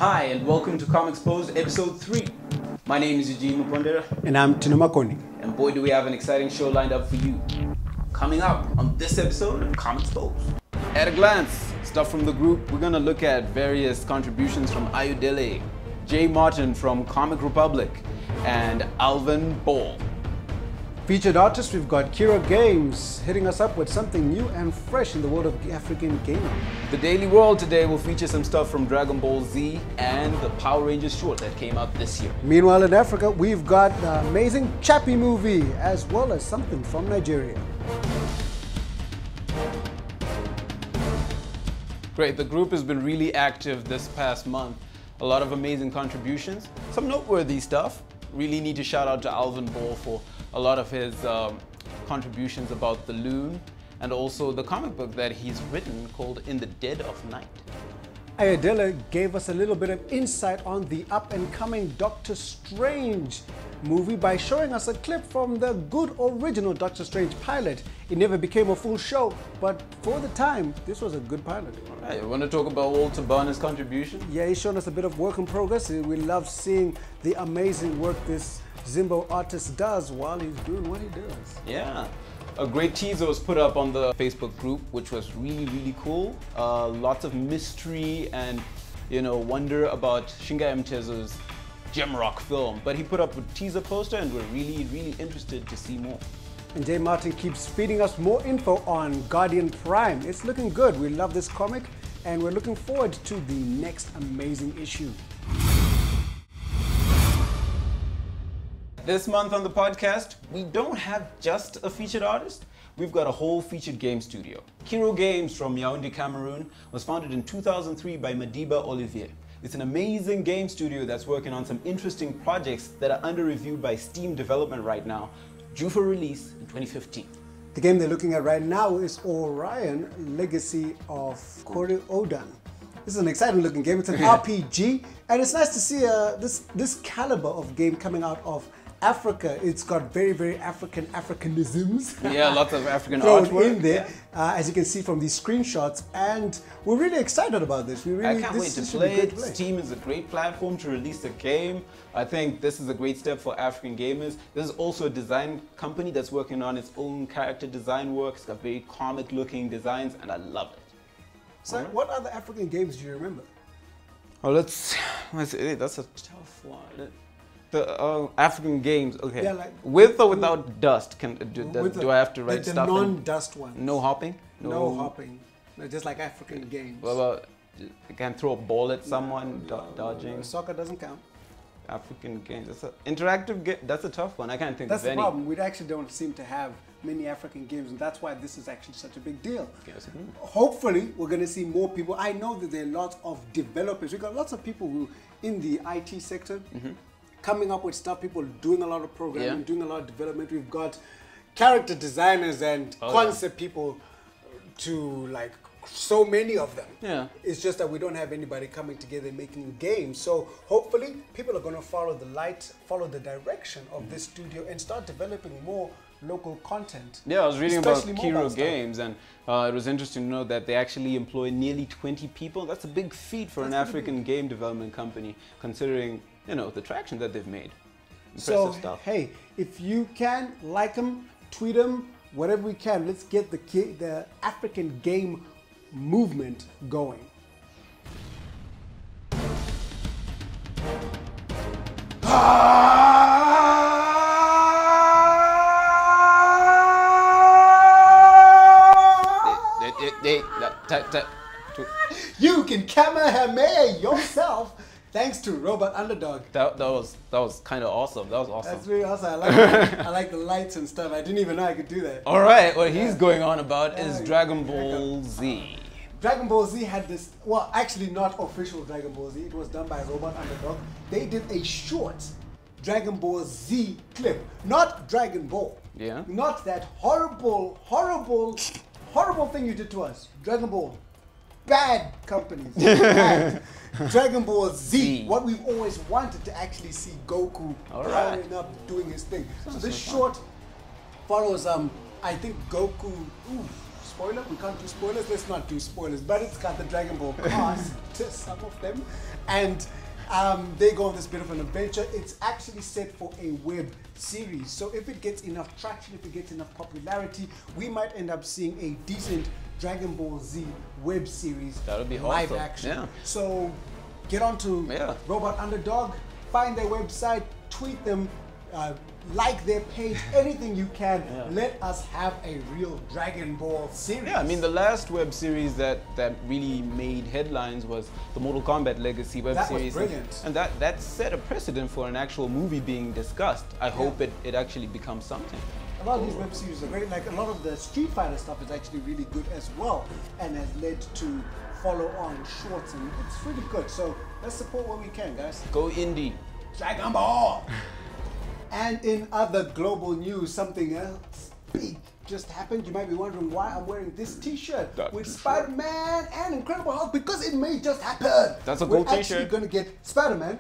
Hi, and welcome to Comexposed Episode 3. My name is Eugene Mupondera. And I'm Tinumakoni. And boy, do we have an exciting show lined up for you. Coming up on this episode of Comexposed. At a glance, stuff from the group, we're going to look at various contributions from Ayodele, Jay Martin from Comic Republic, and Alvin Ball. Featured artists, we've got Kiro'o Games hitting us up with something new and fresh in the world of African gaming. The Daily World today will feature some stuff from Dragon Ball Z and the Power Rangers short that came out this year. Meanwhile, in Africa, we've got the amazing Chappie movie, as well as something from Nigeria. Great, the group has been really active this past month. A lot of amazing contributions, some noteworthy stuff. Really need to shout out to Alvin Ball for a lot of his contributions about the Loon and also the comic book that he's written called In the Dead of Night. Ayodele gave us a little bit of insight on the up-and-coming Doctor Strange movie by showing us a clip from the good original Doctor Strange pilot. It never became a full show, but for the time, this was a good pilot. All right, you want to talk about Walter Barner's contribution? Yeah, he's shown us a bit of work in progress. We love seeing the amazing work this Zimbo artist does while he's doing what he does. Yeah. A great teaser was put up on the Facebook group, which was really cool. Lots of mystery and, wonder about Shinga Mtezo's Gemrock film. But he put up a teaser poster and we're really interested to see more. And Jay Martin keeps feeding us more info on Guardian Prime. It's looking good. We love this comic and we're looking forward to the next amazing issue. This month on the podcast, we don't have just a featured artist. We've got a whole featured game studio. Kiro'o Games from Yaoundé, Cameroon was founded in 2003 by Madiba Olivier. It's an amazing game studio that's working on some interesting projects that are under review by Steam Development right now, due for release in 2015. The game they're looking at right now is Orion Legacy of Kori-Odan. This is an exciting looking game. It's an RPG, and it's nice to see this caliber of game coming out of Africa. It's got very Africanisms. Yeah, lots of African thrown artwork in there, as you can see from these screenshots, and we're really excited about this. I can't wait to play it. Steam is a great platform to release a game. I think this is a great step for African gamers. This is also a design company that's working on its own character design work. It's got very comic looking designs and I love it. So what other African games do you remember? Oh, let's see. That's a tough one. The African games, okay. Yeah, like, with or without dust? Do I have to write stuff? The non-dust ones. No hopping? No hopping. No, just like African games. What about, you can throw a ball at someone, dodging? Soccer doesn't count. African games, that's an interactive game. That's a tough one. I can't think of any. That's the problem. We actually don't seem to have many African games, and that's why this is actually such a big deal. Yes. Hopefully, we're going to see more people. I know that there are lots of developers. We've got lots of people who in the IT sector coming up with stuff. People doing a lot of programming, doing a lot of development. We've got character designers and concept people to like so many of them. Yeah. It's just that we don't have anybody coming together and making games. So hopefully people are going to follow the light, follow the direction of this studio and start developing more local content. Yeah, I was reading about Kiro'o Games and it was interesting to know that they actually employ nearly 20 people. That's a big feat for an African game development company, considering, the traction that they've made. Impressive stuff. Hey, if you can, like them, tweet them, whatever we can, let's get the African game movement going. You can Kamehameha yourself thanks to Robot Underdog. That was kind of awesome. That was awesome. That's really awesome. I like it. I like the lights and stuff. I didn't even know I could do that. All right, what he's going on about is Dragon Ball Z. Dragon Ball Z had this, well, actually not official Dragon Ball Z. It was done by Robot Underdog. They did a short Dragon Ball Z clip, not Dragon Ball. Yeah. Not that horrible thing you did to us. Dragon Ball. Bad companies. Bad. Dragon Ball Z. What we've always wanted to actually see Goku powering up, doing his thing. So this short follows, I think Goku, spoiler. We can't do spoilers. Let's not do spoilers. But it's got the Dragon Ball cast, some of them, and they go on this bit of an adventure. It's actually set for a web series. So if it gets enough traction, if it gets enough popularity, we might end up seeing a decent Dragon Ball Z web series. That would be live awesome. action. Yeah. So get on to Robot Underdog, find their website, tweet them, like their page, anything you can. Let us have a real Dragon Ball series. Yeah, I mean, the last web series that really made headlines was the Mortal Kombat Legacy web series. That was brilliant. And that set a precedent for an actual movie being discussed. I hope it actually becomes something. A lot of these web series are great. Like a lot of the Street Fighter stuff is actually really good as well, and has led to follow-on shorts, and it's really good. So let's support what we can, guys. Go indie. Dragon Ball! And in other global news, something else big just happened. You might be wondering why I'm wearing this t-shirt with Spider-Man and Incredible Hulk, because it may just happen. That's a cool t-shirt. We're actually going to get Spider-Man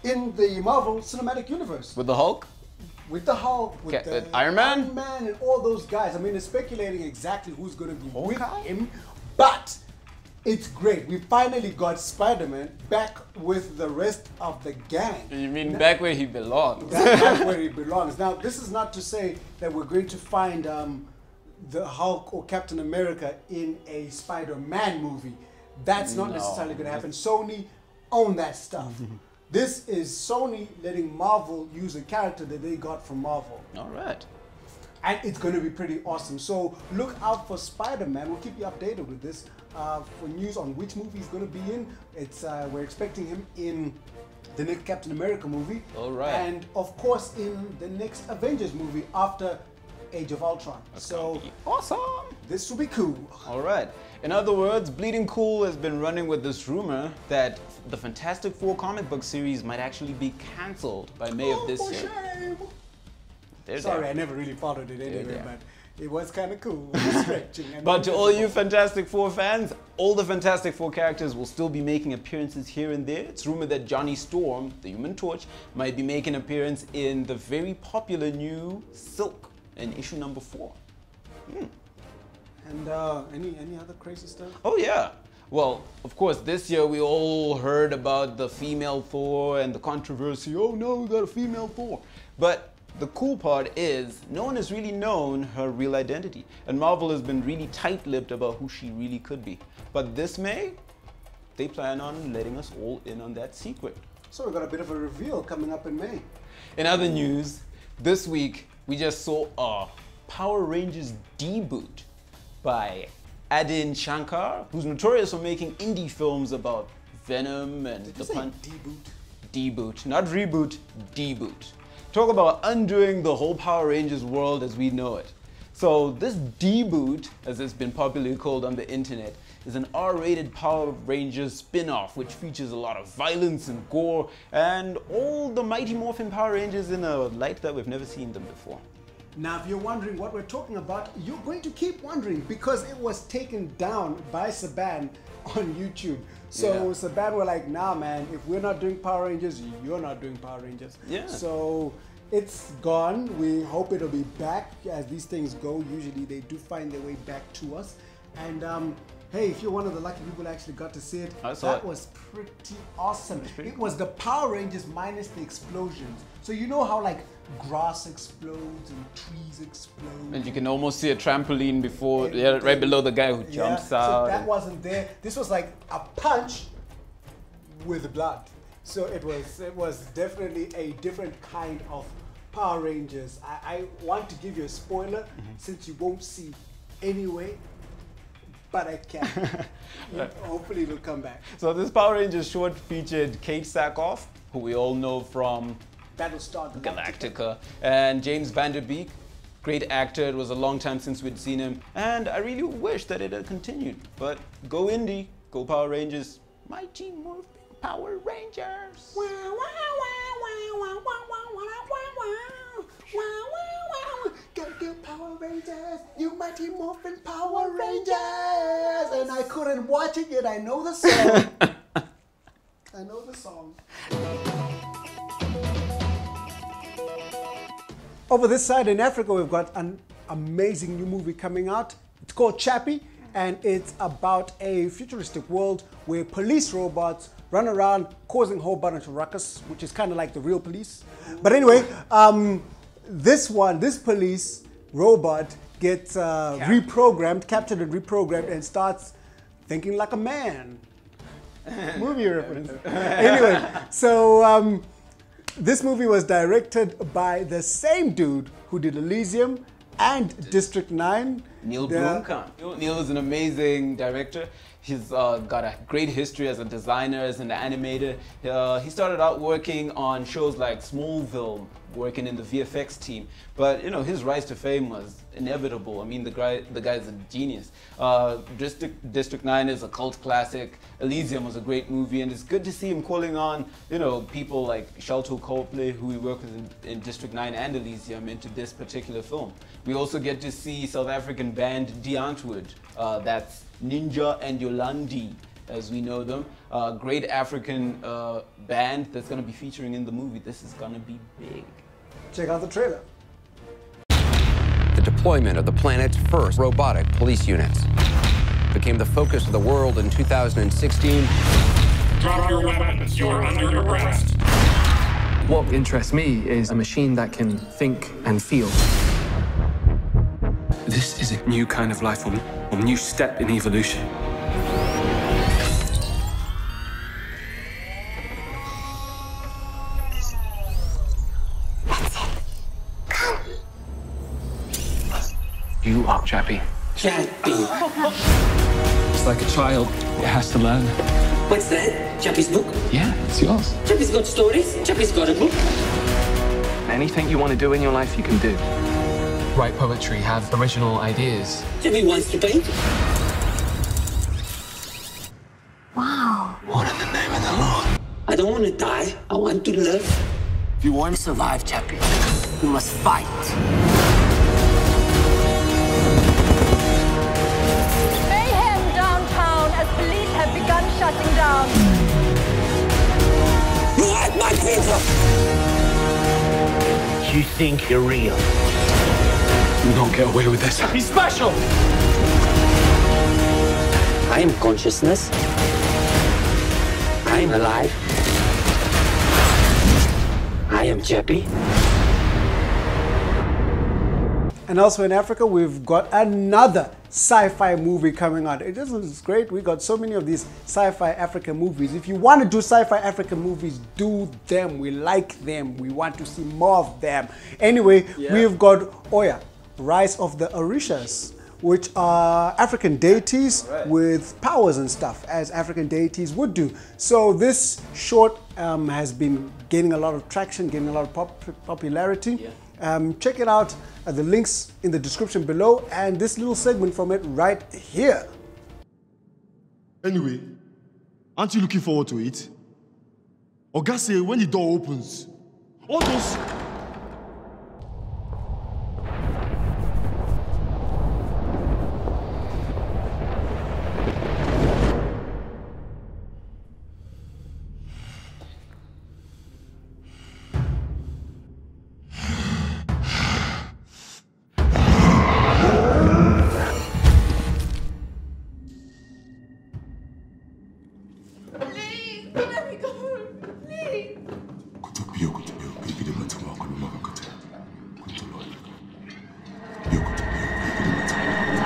in the Marvel Cinematic Universe. With the Hulk? With the Hulk, with Iron Man? Iron Man and all those guys. I mean, they're speculating exactly who's going to be with him, but it's great. We finally got Spider-Man back with the rest of the gang. You mean back where he belongs? Back where he belongs. Now, this is not to say that we're going to find the Hulk or Captain America in a Spider-Man movie. That's not necessarily going to happen. Sony own that stuff. This is Sony letting Marvel use a character that they got from Marvel. All right. And it's going to be pretty awesome. So look out for Spider-Man. We'll keep you updated with this. For news on which movie he's going to be in. We're expecting him in the next Captain America movie. All right. And of course in the next Avengers movie after Age of Ultron. So awesome. This will be cool. All right. In other words, Bleeding Cool has been running with this rumor that the Fantastic Four comic book series might actually be cancelled by May of this year. Shame. Sorry, I never really followed it anyway, but it was kind of cool. Stretching. But to all you Fantastic Four fans, all the Fantastic Four characters will still be making appearances here and there. It's rumored that Johnny Storm, the Human Torch, might be making an appearance in the very popular new Silk in issue number 4. And any other crazy stuff? Oh yeah. Well, of course, this year we all heard about the female Thor and the controversy. Oh no, we got a female Thor. But the cool part is no one has really known her real identity, and Marvel has been really tight-lipped about who she really could be. But this May, they plan on letting us all in on that secret. So we got a bit of a reveal coming up in May. In other news, this week we just saw a Power Rangers debut by Adin Shankar, who's notorious for making indie films about Venom and Did you say debut? Debut, not reboot, debut. Talk about undoing the whole Power Rangers world as we know it. So this debut, as it's been popularly called on the internet, is an R-rated Power Rangers spin-off which features a lot of violence and gore and all the Mighty Morphin Power Rangers in a light that we've never seen them before. Now, if you're wondering what we're talking about, you're going to keep wondering because it was taken down by Saban on YouTube. So Saban were like, nah man, if we're not doing Power Rangers, you're not doing Power Rangers. Yeah. So it's gone. We hope it'll be back. As these things go, usually they do find their way back to us. And hey, if you're one of the lucky people who actually got to see it, that was pretty awesome. It was the Power Rangers minus the explosions. So you know how like grass explodes and trees explode. And you can almost see a trampoline before, right below the guy who jumps out. So that wasn't there. This was like a punch with blood. So it was definitely a different kind of Power Rangers. I want to give you a spoiler since you won't see anyway, but I can. Hopefully it'll come back. So this Power Rangers short featured Kate Sackhoff, who we all know from Battlestar Galactica, and James Van Der Beek. Great actor. It was a long time since we'd seen him, and I really wish that it had continued. But go indie, go Power Rangers, Mighty Morphin Power Rangers. Go Power Rangers, you Mighty Morphin Power Rangers, and I couldn't watch it yet. I know the song. I know the song. Over this side in Africa, we've got an amazing new movie coming out. It's called Chappie, and it's about a futuristic world where police robots run around causing a whole bunch of ruckus, which is kind of like the real police. But anyway, this police robot gets captured and reprogrammed, and starts thinking like a man. Movie reference. Anyway, so this movie was directed by the same dude who did Elysium and District 9. Neil Blomkamp. Neil is an amazing director. He's got a great history as a designer, as an animator. He started out working on shows like Smallville, working in the VFX team. But you know, his rise to fame was inevitable. I mean, the guy's a genius. District 9 is a cult classic. Elysium was a great movie, and it's good to see him calling on, you know, people like Shelton Copley, who we work with in District 9 and Elysium, into this particular film. We also get to see South African band Die Antwoord. That's Ninja and Yolandi, as we know them. Great African band that's going to be featuring in the movie. This is going to be big. Check out the trailer. The deployment of the planet's first robotic police units became the focus of the world in 2016. Drop your weapons, you're under arrest. What interests me is a machine that can think and feel. This is a new kind of life form, a new step in evolution. You are Chappie. Chappie. It's like a child, it has to learn. What's that? Chappie's book? Yeah, it's yours. Chappie's got stories? Chappie's got a book? Anything you want to do in your life, you can do. Write poetry, have original ideas. Chappie wants to paint? Wow. What in the name of the Lord? I don't want to die. I want to live. If you want to survive, Chappie, you must fight. Mayhem downtown as police have begun shutting down. You like my pizza? You think you're real? You don't get away with this. He's special! I am consciousness. I am alive. I am Chappie. And also in Africa, we've got another sci-fi movie coming out. It is great. We got so many of these sci-fi African movies. If you want to do sci-fi African movies, do them. We like them. We want to see more of them. Anyway, we've got Oya, Rise of the Orishas, which are African deities with powers and stuff, as African deities would do. So this short has been gaining a lot of traction, gaining a lot of popularity. Check it out at the links in the description below, and this little segment from it right here. Anyway, aren't you looking forward to it? Oga say when the door opens, all those...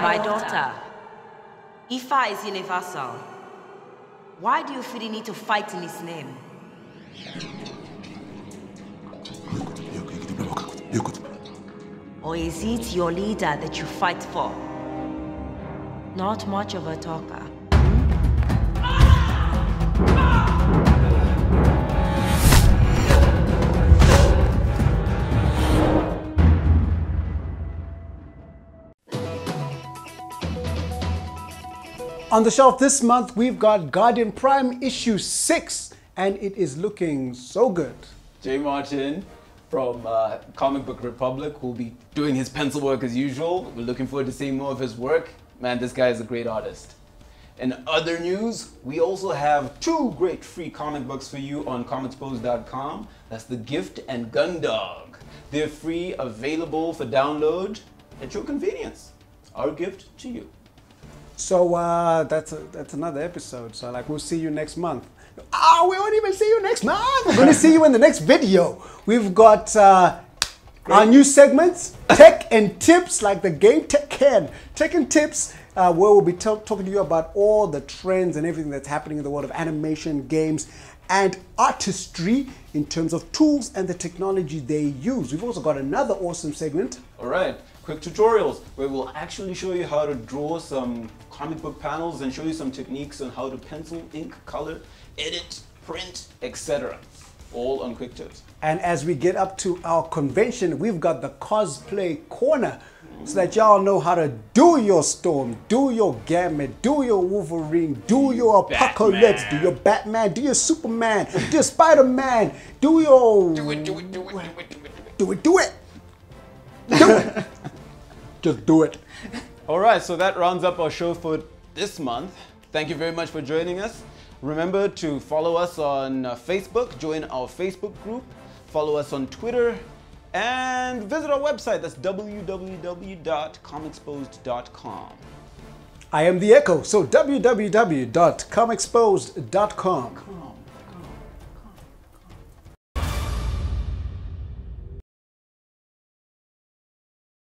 My daughter, Ifa is universal. Why do you feel the need to fight in his name? Or is it your leader that you fight for? Not much of a talker. On the shelf this month, we've got Guardian Prime issue 6, and it is looking so good. J. Martin from Comic Book Republic will be doing his pencil work as usual. We're looking forward to seeing more of his work. Man, this guy is a great artist. In other news, we also have 2 great free comic books for you on Comexposed.com. That's The Gift and Gundog. They're free, available for download at your convenience. our gift to you. So that's another episode. So like we'll see you next month. We won't even see you next month. We're gonna see you in the next video. We've got our new segments, Tech and Tips, like the game Tech and Tips, where we'll be talking to you about all the trends and everything that's happening in the world of animation, games, and artistry in terms of tools and the technology they use. We've also got another awesome segment. All right, quick tutorials where we'll actually show you how to draw some comic book panels and show you some techniques on how to pencil, ink, color, edit, print, etc. All on Quick Tips. And as we get up to our convention, we've got the cosplay corner so that y'all know how to do your Storm, do your Gambit, do your Wolverine, do your Apocalypse, do your Batman, do your Superman, do your Spider-Man, do your... Do it. Just do it. All right, so that rounds up our show for this month. Thank you very much for joining us. Remember to follow us on Facebook, join our Facebook group, follow us on Twitter, and visit our website. That's www.comexposed.com. I am the Echo, so www.comexposed.com.